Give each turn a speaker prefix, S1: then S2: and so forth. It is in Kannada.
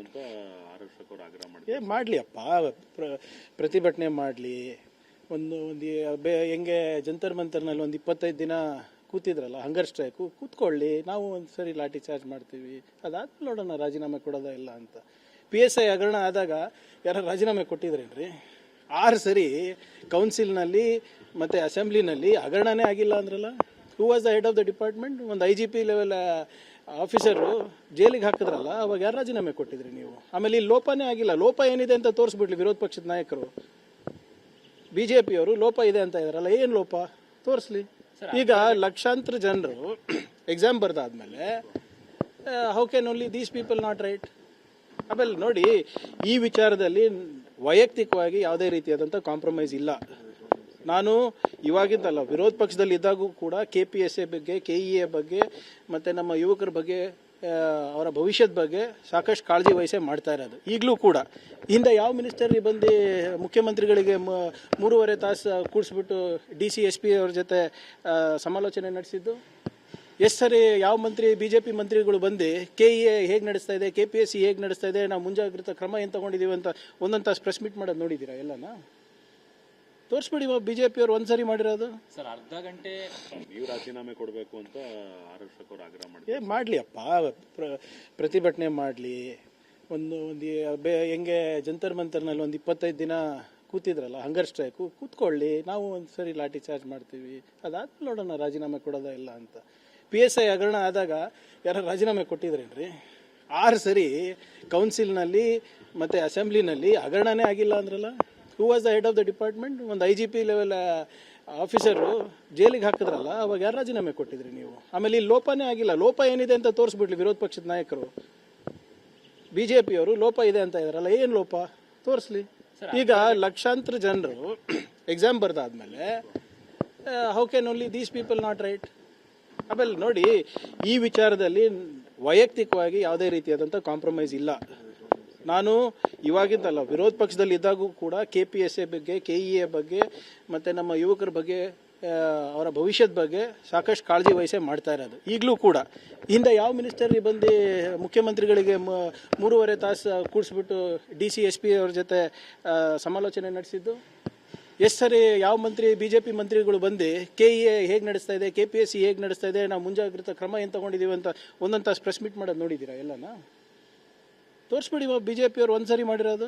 S1: ಅಂತ ಆರಕ್ಷಕ ಅವರು ಆಗ್ರಹ ಮಾಡಿದ್ರು.
S2: ಮಾಡಲಿ ಅಪ್ಪ, ಪ್ರತಿಭಟನೆ ಮಾಡಲಿ. ಒಂದು ಹೆಂಗೆ ಜಂತರ್ ಮಂತರ್ನಲ್ಲಿ ಒಂದು 25 ದಿನ ಕೂತಿದ್ರಲ್ಲ, ಹಂಗರ್ ಸ್ಟ್ರೈಕು ಕೂತ್ಕೊಳ್ಳಿ, ನಾವು ಒಂದು ಸರಿ ಲಾಠಿ ಚಾರ್ಜ್ ಮಾಡ್ತೀವಿ, ಅದಾದ್ಮೇಲೆ ನೋಡೋಣ ರಾಜೀನಾಮೆ ಕೊಡೋದ ಇಲ್ಲ ಅಂತ. PSI ಹಗರಣ ಆದಾಗ ಯಾರು ರಾಜೀನಾಮೆ ಕೊಟ್ಟಿದ್ರೇನ್ರಿ? 6 ಸರಿ ಕೌನ್ಸಿಲ್ನಲ್ಲಿ ಮತ್ತು ಅಸೆಂಬ್ಲಿನಲ್ಲಿ ಹಗರಣನೇ ಆಗಿಲ್ಲ ಅಂದ್ರಲ್ಲ. Who was the head of the department? ಒಂದು IGP ಲೆವೆಲ್ ಆಫೀಸರು ಜೈಲಿಗೆ ಹಾಕಿದ್ರಲ್ಲ, ಅವಾಗ ಯಾರು ರಾಜೀನಾಮೆ ಕೊಟ್ಟಿದ್ರಿ ನೀವು? ಆಮೇಲೆ ಇಲ್ಲಿ ಲೋಪನೇ ಆಗಿಲ್ಲ. ಲೋಪ ಏನಿದೆ ಅಂತ ತೋರಿಸ್ಬಿಡ್ಲಿ ವಿರೋಧ ಪಕ್ಷದ ನಾಯಕರು. BJPಯವರು ಲೋಪ ಇದೆ ಅಂತ ಇದಾರಲ್ಲ, ಏನು ಲೋಪ ತೋರಿಸ್ಲಿ. ಈಗ ಲಕ್ಷಾಂತರ ಜನರು ಎಕ್ಸಾಮ್ ಬರ್ದಾದ್ಮೇಲೆ how can only these people not right? ಆಮೇಲೆ ನೋಡಿ, ಈ ವಿಚಾರದಲ್ಲಿ ವೈಯಕ್ತಿಕವಾಗಿ ಯಾವುದೇ ರೀತಿಯಾದಂಥ ಕಾಂಪ್ರಮೈಸ್ ಇಲ್ಲ. ನಾನು ಇವಾಗಿದ್ದಲ್ಲ, ವಿರೋಧ ಪಕ್ಷದಲ್ಲಿ ಇದ್ದಾಗೂ ಕೂಡ KPSA ಬಗ್ಗೆ, KEA ಬಗ್ಗೆ ಮತ್ತು ನಮ್ಮ ಯುವಕರ ಬಗ್ಗೆ, ಅವರ ಭವಿಷ್ಯದ ಬಗ್ಗೆ ಸಾಕಷ್ಟು ಕಾಳಜಿ ವಹಿಸೇ ಮಾಡ್ತಾ ಇರೋದು. ಈಗಲೂ ಕೂಡ ಹಿಂದೆ ಯಾವ ಮಿನಿಸ್ಟರ್ ಬಂದು ಮುಖ್ಯಮಂತ್ರಿಗಳಿಗೆ 3.5 ತಾಸು ಕೂಡಿಸ್ಬಿಟ್ಟು DC SP ಅವ್ರ ಜೊತೆ ಸಮಾಲೋಚನೆ ನಡೆಸಿದ್ದು? ಎಷ್ಟು ಸರಿ ಯಾವ ಮಂತ್ರಿ, BJP ಮಂತ್ರಿಗಳು ಬಂದು KEA ಹೇಗೆ ನಡೆಸ್ತಾ ಇದೆ, KPSC ಹೇಗೆ ನಡೆಸ್ತಾ ಇದೆ, ನಾವು ಮುಂಜಾಗ್ರತಾ ಕ್ರಮ ಏನು ತಗೊಂಡಿದ್ದೀವಿ ಅಂತ ಒಂದೊಂದು ತಾಸು ಪ್ರೆಸ್ ಮೀಟ್ ಮಾಡೋದು ನೋಡಿದ್ದೀರಾ? ಎಲ್ಲನಾ ತೋರಿಸ್ಬಿಡಿ. BJPಯವರು ಒಂದ್ಸರಿ ಮಾಡಿರೋದು.
S3: ಸರ್, ಅರ್ಧ ಗಂಟೆ
S1: ನೀವು ರಾಜೀನಾಮೆ ಕೊಡಬೇಕು ಅಂತ ಆರಕ್ಷಕ ಅವರು ಆಗ್ರಹ ಮಾಡಿದ್ರು.
S2: ಮಾಡಲಿ ಅಪ್ಪ, ಪ್ರತಿಭಟನೆ ಮಾಡಲಿ. ಒಂದು ಹೆಂಗೆ ಜಂತರ್ ಮಂತರ್ನಲ್ಲಿ ಒಂದು 25 ದಿನ ಕೂತಿದ್ರಲ್ಲ, ಹಂಗರ್ ಸ್ಟ್ರೈಕು ಕೂತ್ಕೊಳ್ಳಿ, ನಾವು ಒಂದು ಸರಿ ಲಾಠಿ ಚಾರ್ಜ್ ಮಾಡ್ತೀವಿ, ಅದಾದ್ಮೇಲೆ ನೋಡೋಣ ರಾಜೀನಾಮೆ ಕೊಡೋದ ಇಲ್ಲ ಅಂತ. PSI ಹಗರಣ ಆದಾಗ ಯಾರು ರಾಜೀನಾಮೆ ಕೊಟ್ಟಿದ್ರೇನ್ರಿ? 6 ಸರಿ ಕೌನ್ಸಿಲ್ನಲ್ಲಿ ಮತ್ತು ಅಸೆಂಬ್ಲಿನಲ್ಲಿ ಹಗರಣನೇ ಆಗಿಲ್ಲ ಅಂದ್ರಲ್ಲ. Who was the head of the department? ಒಂದು IGP ಲೆವೆಲ್ ಆಫೀಸರು ಜೈಲಿಗೆ ಹಾಕಿದ್ರಲ್ಲ, ಅವಾಗ ಯಾರು ರಾಜೀನಾಮೆ ಕೊಟ್ಟಿದ್ರಿ ನೀವು? ಆಮೇಲೆ ಇಲ್ಲಿ ಲೋಪನೇ ಆಗಿಲ್ಲ. ಲೋಪ ಏನಿದೆ ಅಂತ ತೋರಿಸ್ಬಿಡ್ಲಿ ವಿರೋಧ ಪಕ್ಷದ ನಾಯಕರು. BJPಯವರು ಲೋಪ ಇದೆ ಅಂತ ಇದಾರಲ್ಲ, ಏನು ಲೋಪ ತೋರಿಸ್ಲಿ. ಈಗ ಲಕ್ಷಾಂತರ ಜನರು ಎಕ್ಸಾಮ್ ಬರ್ದಾದ್ಮೇಲೆ how can only these people not right? ಆಮೇಲೆ ನೋಡಿ, ಈ ವಿಚಾರದಲ್ಲಿ ವೈಯಕ್ತಿಕವಾಗಿ ಯಾವುದೇ ರೀತಿಯಾದಂಥ ಕಾಂಪ್ರಮೈಸ್ ಇಲ್ಲ. ನಾನು ಇವಾಗಿದ್ದಲ್ಲ, ವಿರೋಧ ಪಕ್ಷದಲ್ಲಿ ಇದ್ದಾಗೂ ಕೂಡ KPSA ಬಗ್ಗೆ, KEA ಬಗ್ಗೆ ಮತ್ತು ನಮ್ಮ ಯುವಕರ ಬಗ್ಗೆ, ಅವರ ಭವಿಷ್ಯದ ಬಗ್ಗೆ ಸಾಕಷ್ಟು ಕಾಳಜಿ ವಹಿಸೇ ಮಾಡ್ತಾ ಇರೋದು. ಈಗಲೂ ಕೂಡ ಹಿಂದೆ ಯಾವ ಮಿನಿಸ್ಟರ್ ಬಂದು ಮುಖ್ಯಮಂತ್ರಿಗಳಿಗೆ 3.5 ತಾಸು ಕೂಡಿಸ್ಬಿಟ್ಟು DC SP ಅವ್ರ ಜೊತೆ ಸಮಾಲೋಚನೆ ನಡೆಸಿದ್ದು? ಎಷ್ಟು ಸರಿ ಯಾವ ಮಂತ್ರಿ, BJP ಮಂತ್ರಿಗಳು ಬಂದು KEA ಹೇಗೆ ನಡೆಸ್ತಾ ಇದೆ, KPSC ಹೇಗೆ ನಡೆಸ್ತಾ ಇದೆ, ನಾವು ಮುಂಜಾಗ್ರತಾ ಕ್ರಮ ಏನು ತಗೊಂಡಿದ್ದೀವಿ ಅಂತ ಒಂದೊಂದು ತಾಸು ಪ್ರೆಸ್ ಮೀಟ್ ಮಾಡೋದು ನೋಡಿದ್ದೀರಾ? ಎಲ್ಲನಾ ತೋರಿಸ್ಬಿಡಿ. BJPಯವರು ಒಂದ್ಸರಿ ಮಾಡಿರೋದು.